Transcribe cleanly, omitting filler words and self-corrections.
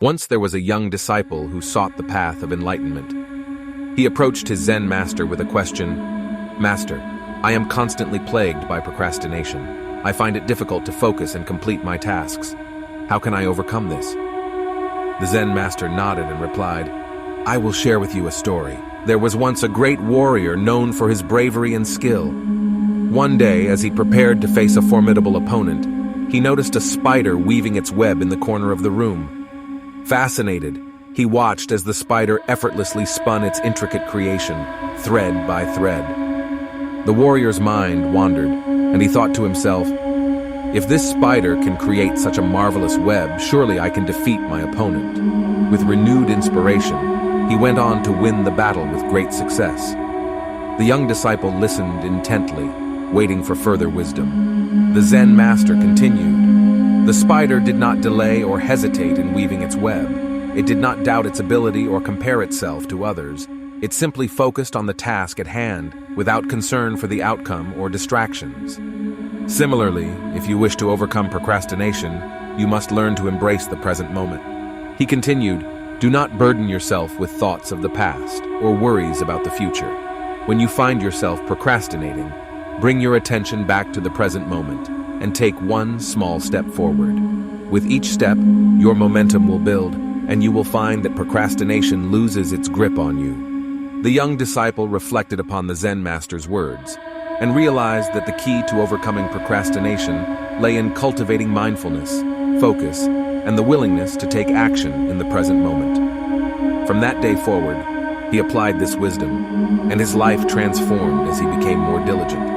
Once there was a young disciple who sought the path of enlightenment. He approached his Zen master with a question, "Master, I am constantly plagued by procrastination. I find it difficult to focus and complete my tasks. How can I overcome this?" The Zen master nodded and replied, "I will share with you a story. There was once a great warrior known for his bravery and skill. One day, as he prepared to face a formidable opponent, he noticed a spider weaving its web in the corner of the room. Fascinated, he watched as the spider effortlessly spun its intricate creation, thread by thread. The warrior's mind wandered, and he thought to himself, "If this spider can create such a marvelous web, surely I can defeat my opponent." With renewed inspiration, he went on to win the battle with great success. The young disciple listened intently, waiting for further wisdom. The Zen master continued, "The spider did not delay or hesitate in weaving its web. It did not doubt its ability or compare itself to others. It simply focused on the task at hand without concern for the outcome or distractions. Similarly, if you wish to overcome procrastination, you must learn to embrace the present moment." He continued, "Do not burden yourself with thoughts of the past or worries about the future. When you find yourself procrastinating, bring your attention back to the present moment and take one small step forward. With each step, your momentum will build, and you will find that procrastination loses its grip on you." The young disciple reflected upon the Zen master's words and realized that the key to overcoming procrastination lay in cultivating mindfulness, focus, and the willingness to take action in the present moment. From that day forward, he applied this wisdom, and his life transformed as he became more diligent.